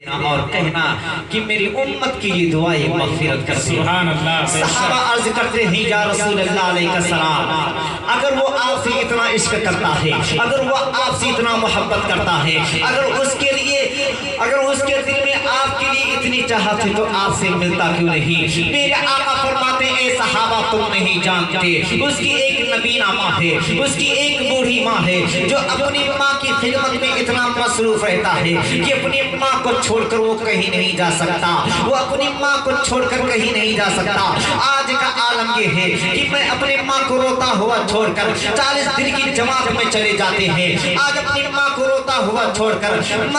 اور کہنا کہ میری امت کی یہ دعائیں مغفرت کر دے۔ سبحان اللہ۔ صحابہ عرض کرتے ہیں یا رسول اللہ علیہ السلام، اگر وہ آپ سے اتنا عشق کرتا ہے، اگر وہ آپ سے اتنا محبت کرتا ہے، اگر اس کے دل میں آپ کے لیے اتنی چاہت ہے تو آپ سے ملتا کیوں نہیں؟ میرے آقا فرماتے ہیں اے صحابہ تم نہیں جانتے، اس کی ایک نبینا ماں ہے، اس کی ایک بوڑھی ماں ہے جو اپنی ماں کی خدمت میں اتنا مصروف رہتا ہے کہ اپنی ماں کو چھوڑ کر وہ کہیں نہیں جا سکتا، وہ اپنی ماں کو چھوڑ کر کہیں نہیں جا سکتا۔ آج کا عالم یہ ہے کہ میں اپنی ماں کو روتا ہوا چھوڑ کر 40 دن کی جماعت میں چلے جاتے ہیں، آج اپنی ماں کو روتا ہوا چھوڑ کر ہم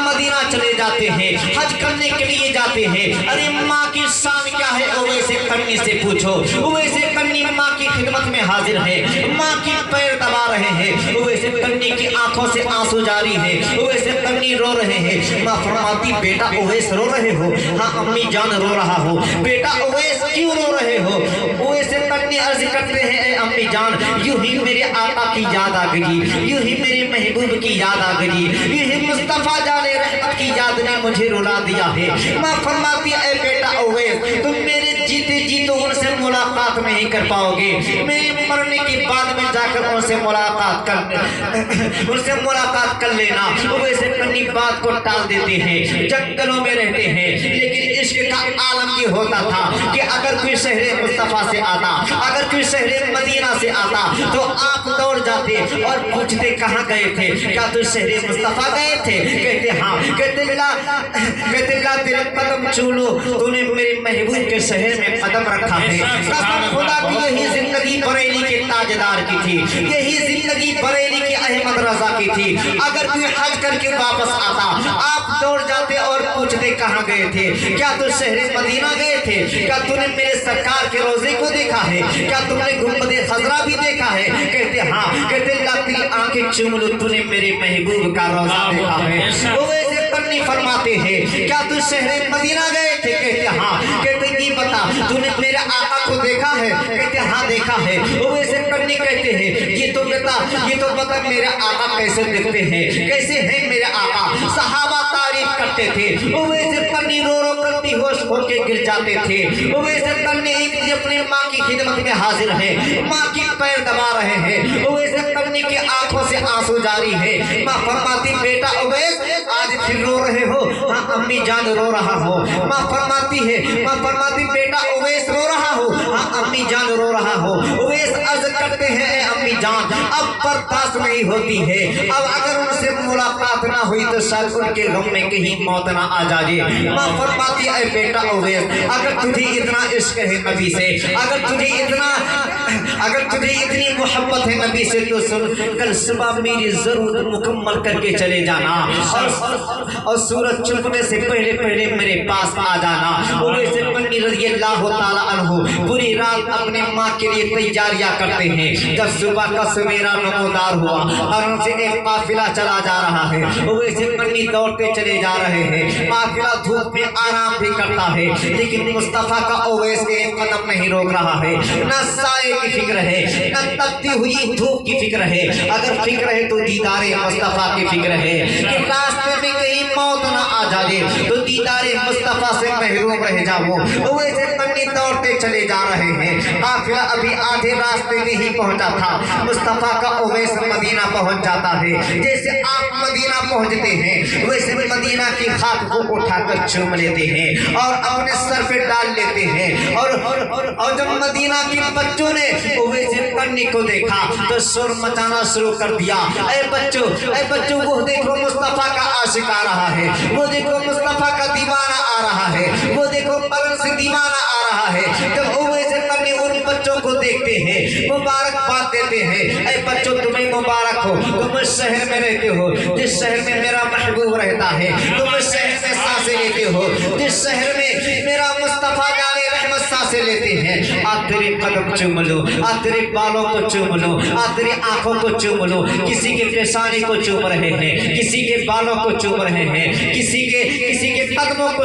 مدینہ چلے جاتے ہیں، حج کرنے کے لیے جاتے ہیں۔ ارے ماں کی شان کیا ہے اویس قرنی سے پوچھو، اویس قرنی ماں کی خدمت میں حاضر ہے، ماں کی پیر دبا رہے ہیں، اویس قرنی کی آنکھوں سے آنسو جاری ہے، اویس قرنی رو رہے ہیں۔ ماں فرماتی بیٹا اویس رو رہے ہو؟ ہاں امی جان رو رہا ہو۔ بیٹا اویس کیوں رو رہے ہو؟ اویس قرنی عرض کرتے ہیں اے امی جان یوں ہی میرے آقا کی یاد آ گئی، یوں ہی میرے محبوب کی یاد آ گئی، یوں ہی مصطفیٰ جان رحمت کی یاد نے مجھے رلا دیا ہے۔ ماں فرماتی اے بیٹا اویس تم میرے جیتے جی تو ان سے ملاقات نہیں کر پاؤ گے، میرے مرنے کے بعد میں جا کر ان سے ملاقات کر لینا۔ اویس قرنی بات کو ٹال دیتے ہیں، جنگلوں میں رہتے ہیں، لیکن عشق کا عالم یہ ہوتا تھا کہ اگر کوئی شہر مصطفیٰ سے آتا، اگر کوئی شہر مدینہ سے آتا تو آپ دوڑ جاتے اور پوچھتے کہاں گئے تھے؟ کیا تو شہر مصطفیٰ گئے تھے؟ کہتے ہاں۔ کہتے اللہ تیرے قدم چولو، تو نے میرے محبوب کے شہر میں قدم رکھا ہے۔ قسم خدا کی یہی زندگی بریلی کے تاجدار کی تھی، یہی زندگی بریلی کے احمد رضا کی تھی۔ اگر کوئی حج کر کے واپس آتا آپ دوڑ جاتے اور پوچھتے کہاں گئے تھے؟ کیا تو شہر مدینہ گئے تھے؟ کیا تو نے میرے سرکار کے روزے کو دیکھا ہے؟ کیا تم نے گنبد خضرا بھی دیکھا ہے؟ کہتے ہاں۔ کہتے اللہ تیری آنکھیں چوم لوں تو نے میرے محبوب کا روزہ دیکھا ہے۔ اویس قرنی فرماتے ہیں کیا تو شہر مدینہ گئے تھے؟ کہتے ہاں۔ کہتے یہ بتا تو نے میرے آقا کو دیکھا ہے؟ کہتے ہاں دیکھا ہے۔ اویس قرنی کہتے ہیں یہ تو بتا میرے آقا کیسے دیکھتے ہیں، کیسے ہیں میرے آقا؟ صحابہ تعریف کرتے تھے، اویس قرنی رو رو کر بے ہوش ہو کے گر جاتے تھے۔ اویس قرنی ایک دن اپنی ماں کی خدمت میں حاضر ہے، ماں کی پیر دبا رہے ہیں، اویس قرنی کی آنکھوں سے آنسو جاری ہے۔ ماں فرماتی بیٹا اویس آج پھر رو رہے ہو؟ ہاں امی جان رو رہا ہو۔ ماں فرماتی بیٹا اویس رو رہا ہو؟ ہاں امی جان رو رہا ہو۔ اویس عرض کرتے ہیں اے امی جان اب برداشت نہیں ہوتی ہے، اب اگر ان سے ملاقات نہ ہوئی تو شاید ان کے غم میں کہیں موت نہ آ جائے۔ ماں فرماتی اے بیٹا اویس اگر تجھے اتنا عشق ہے نبی سے، اگر تجھے اتنی محبت ہے نبی سے تو کل صبح میری ضرورت مکمل کر کے چلے جانا اور سورج چھپنے سے پہلے میرے پاس آ جانا۔ اویس قرنی رضی اللہ تعالی عنہ پوری رات اپنے ماں کے لیے تیاریاں کرتے ہیں۔ جب صبح کا سویرا نمودار ہوا اور ان سے ایک قافلہ چلا جا رہا ہے، اویس قرنی دوڑتے چلے جا رہے ہیں، قافلہ دھوپ میں آرام بھی کرتا ہے لیکن مصطفیٰ کا اویس ایک قدم نہیں روک رہا ہے، نہ سائے کی فکر ہے نہ تپتی ہوئی دھوپ کی فکر ہے، اگر فکر ہے تو دیدار مصطفیٰ کی فکر ہے کہ راستے میں کہیں موت نہ آ جائے تو دیدار مصطفیٰ سے محروم رہ جاؤ۔ اویس قرنی دوڑتے چلے جا رہے ہیں، قافلہ ابھی آدھے راستے میں ہی پہنچا تھا، مصطفیٰ کا اویس مدینہ پہنچ جاتا ہے۔ جیسے آپ مدینہ پہنچتے ہیں ویسے مدینہ کی خاک کو اٹھا کر چوم لیتے ہیں اور اپنے سر پہ ڈال لیتے ہیں، اور جب مدینہ کے بچوں نے اویس قرنی کو دیکھا تو شور مچانا شروع کر دیا، اے بچوں وہ دیکھو مصطفیٰ کا عاشق آ رہا ہے، وہ دیکھو مصطفیٰ کا دیوانہ آ رہا ہے، وہ دیکھو پرن سے دیوانہ آ رہا ہے۔ جب اویس قرنی ان بچوں کو دیکھتے ہیں مبارکباد دیتے ہیں، اے بچوں تمہیں مبارک ہو، تم اس شہر میں رہتے ہو جس شہر میں میرا محبوب رہتا ہے، تم اس شہر میں سانسیں لیتے ہو جس شہر میں میرا مصطفیٰ جان رحمت سانسیں لیتے ہیں۔ آج تیرے قدم چوم لو، آج تیرے بالوں کو چوم لو، آج تیری آنکھوں کو چوم لو، کسی کے پیشانی کو چوم رہے ہیں، کسی کے بالوں کو چوم رہے ہیں، کسی کے قدموں کو